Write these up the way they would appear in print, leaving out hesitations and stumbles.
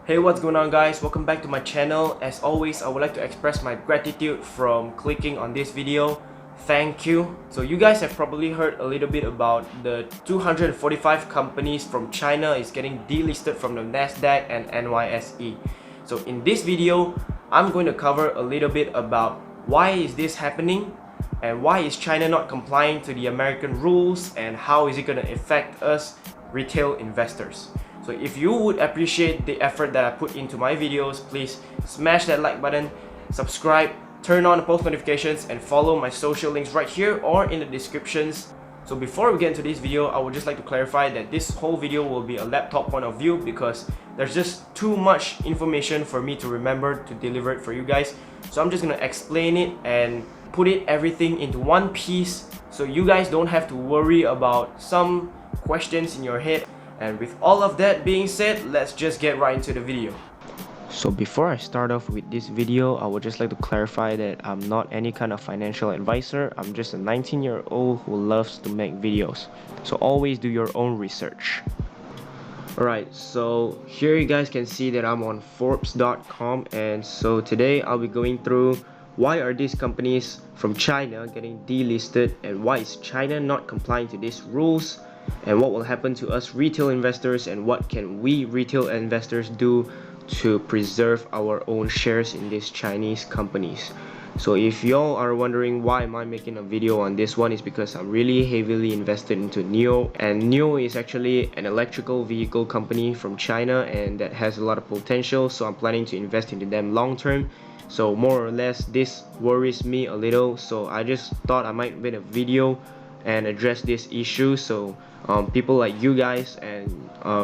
Hey, what's going on guys? Welcome back to my channel. As always, I would like to express my gratitude from clicking on this video. Thank you. So you guys have probably heard a little bit about the 245 companies from China is getting delisted from the Nasdaq and NYSE. So in this video, I'm going to cover a little bit about why is this happening and why is China not complying to the American rules and how is it going to affect us retail investors. So if you would appreciate the effort that I put into my videos, please smash that like button, subscribe, turn on the post notifications, and follow my social links right here or in the descriptions. So before we get into this video, I would just like to clarify that this whole video will be a laptop point of view because there's just too much information for me to remember to deliver it for you guys. So I'm just gonna explain it and put everything into one piece so you guys don't have to worry about some questions in your head. And with all of that being said, let's just get right into the video. So before I start off with this video, I would just like to clarify that I'm not any kind of financial advisor. I'm just a 19-year-old who loves to make videos. So always do your own research. Alright, so here you guys can see that I'm on Forbes.com, and so today I'll be going through why are these companies from China getting delisted and why is China not complying to these rules, and what will happen to us retail investors and what can we retail investors do to preserve our own shares in these Chinese companies. So if y'all are wondering why am I making a video on this one, is because I'm really heavily invested into NIO, and NIO is actually an electrical vehicle company from China and that has a lot of potential, so I'm planning to invest into them long term. So more or less this worries me a little, so I just thought I might make a video and address this issue so people like you guys and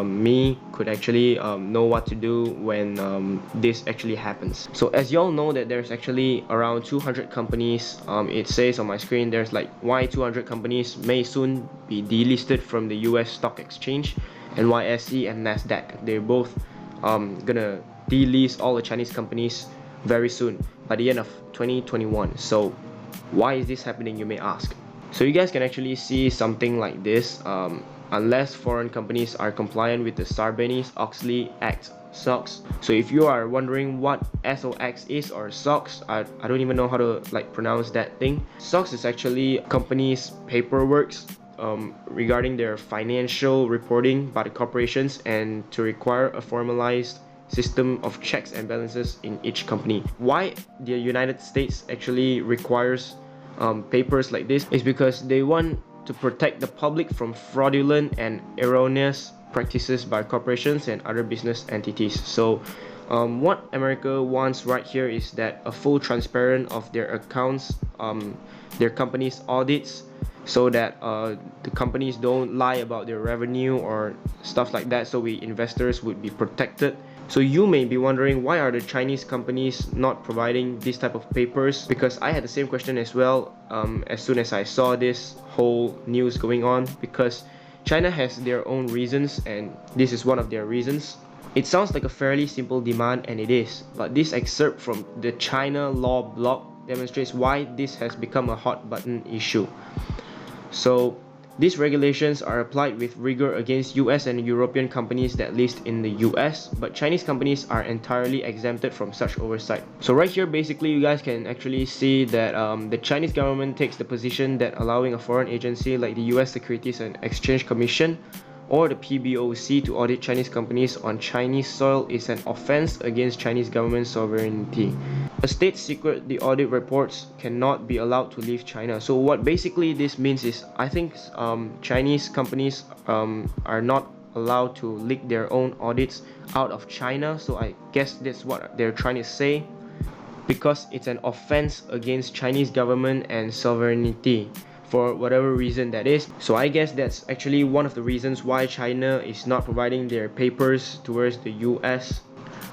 me could actually know what to do when this actually happens. So as y'all know that there's actually around 200 companies, it says on my screen there's like why 200 companies may soon be delisted from the US stock exchange, NYSE and Nasdaq. They're both gonna delist all the Chinese companies very soon by the end of 2021. So why is this happening, you may ask? So you guys can actually see something like this. Unless foreign companies are compliant with the Sarbanes-Oxley Act, SOX. So if you are wondering what SOX is, or SOX, I don't even know how to pronounce that thing. SOX is actually companies' paperwork regarding their financial reporting by the corporations and to require a formalized system of checks and balances in each company. Why the United States actually requires papers like this is because they want to protect the public from fraudulent and erroneous practices by corporations and other business entities. So what America wants right here is that a full transparent of their accounts, their company's audits, so that the companies don't lie about their revenue or stuff like that, so we investors would be protected. So you may be wondering, why are the Chinese companies not providing this type of papers? Because I had the same question as well as soon as I saw this whole news going on, because China has their own reasons and this is one of their reasons. It sounds like a fairly simple demand, and it is, but this excerpt from the China Law blog demonstrates why this has become a hot button issue. So these regulations are applied with rigor against US and European companies that list in the US, but Chinese companies are entirely exempted from such oversight. So right here, basically, you guys can actually see that the Chinese government takes the position that allowing a foreign agency like the US Securities and Exchange Commission or the PBOC to audit Chinese companies on Chinese soil is an offense against Chinese government sovereignty. A state secret, the audit reports cannot be allowed to leave China. So what basically this means is, I think Chinese companies are not allowed to leak their own audits out of China. So I guess that's what they're trying to say, because it's an offense against Chinese government and sovereignty, for whatever reason that is. So I guess that's actually one of the reasons why China is not providing their papers towards the US.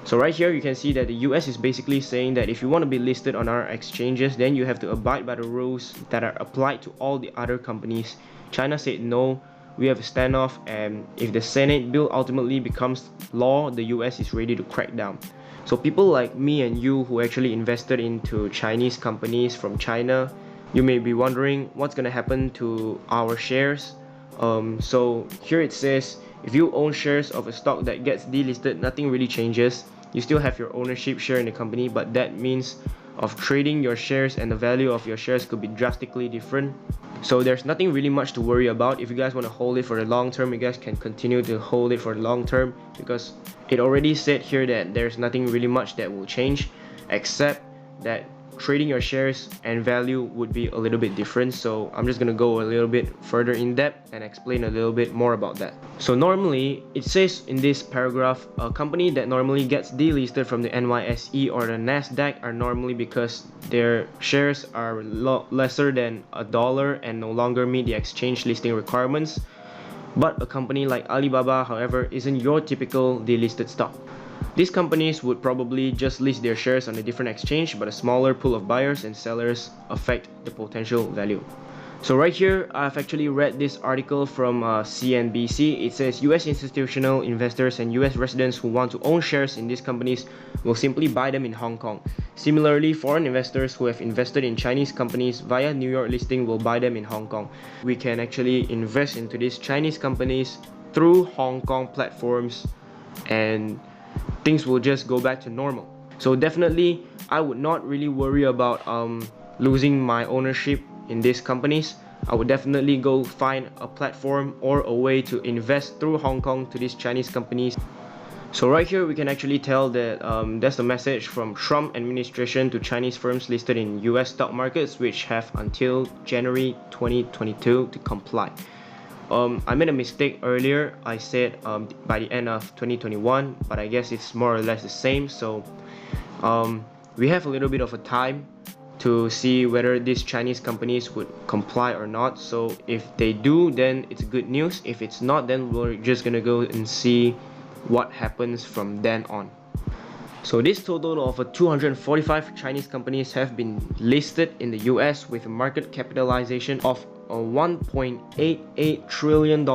So right here you can see that the US is basically saying that if you want to be listed on our exchanges, then you have to abide by the rules that are applied to all the other companies. China said no, we have a standoff, and if the Senate bill ultimately becomes law, the US is ready to crack down. So people like me and you who actually invested into Chinese companies from China, you may be wondering what's gonna happen to our shares. So here it says, If you own shares of a stock that gets delisted, nothing really changes. You still have your ownership share in the company, but that means of trading your shares and the value of your shares could be drastically different. So there's nothing really much to worry about. If you guys want to hold it for the long term, you guys can continue to hold it for the long term, because it already said here that there's nothing really much that will change, except that trading your shares and value would be a little bit different. So I'm just gonna go a little bit further in depth and explain a little bit more about that. So normally it says in this paragraph, a company that normally gets delisted from the NYSE or the Nasdaq are normally because their shares are lesser than $1 and no longer meet the exchange listing requirements. But a company like Alibaba, however, isn't your typical delisted stock. These companies would probably just list their shares on a different exchange, but a smaller pool of buyers and sellers affect the potential value. So right here, I've actually read this article from CNBC. It says US institutional investors and US residents who want to own shares in these companies will simply buy them in Hong Kong. Similarly, foreign investors who have invested in Chinese companies via New York listing will buy them in Hong Kong. We can actually invest into these Chinese companies through Hong Kong platforms, and things will just go back to normal. So definitely, I would not really worry about losing my ownership in these companies. I would definitely go find a platform or a way to invest through Hong Kong to these Chinese companies. So right here, we can actually tell that that's the message from Trump administration to Chinese firms listed in US stock markets, which have until January 2022 to comply. I made a mistake earlier. I said by the end of 2021, but I guess it's more or less the same. So we have a little bit of a time to see whether these Chinese companies would comply or not. So if they do, then it's good news. If it's not, then we're just gonna go and see what happens from then on. So this total of 245 Chinese companies have been listed in the US with a market capitalization of $1.88 trillion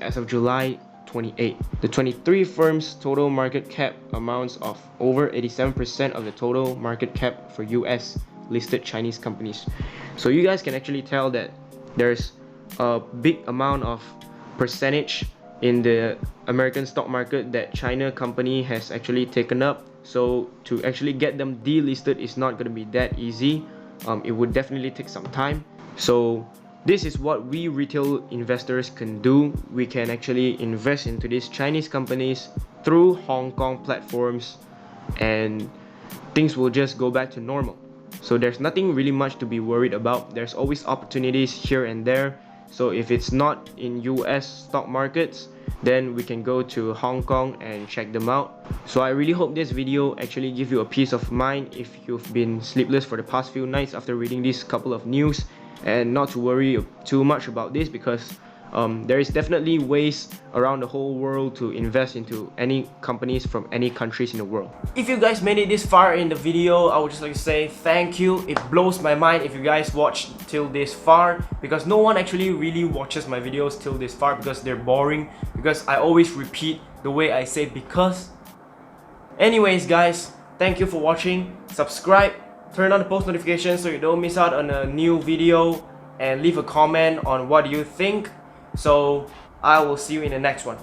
as of July 28. The 23 firms' total market cap amounts of over 87% of the total market cap for US listed Chinese companies. So you guys can actually tell that there's a big amount of percentage in the American stock market that China company has actually taken up. So to actually get them delisted is not going to be that easy. It would definitely take some time. So this is what we retail investors can do. We can actually invest into these Chinese companies through Hong Kong platforms, and things will just go back to normal. So there's nothing really much to be worried about. There's always opportunities here and there. So if it's not in US stock markets, then we can go to Hong Kong and check them out. So I really hope this video actually give you a peace of mind if you've been sleepless for the past few nights after reading this couple of news, and not to worry too much about this, because there is definitely ways around the whole world to invest into any companies from any countries in the world. If you guys made it this far in the video, I would just like to say thank you. It blows my mind if you guys watched till this far, because no one actually really watches my videos till this far because they're boring, because I always repeat the way I say because. Anyways guys, thank you for watching. Subscribe, turn on the post notifications so you don't miss out on a new video, and leave a comment on what you think. So I will see you in the next one.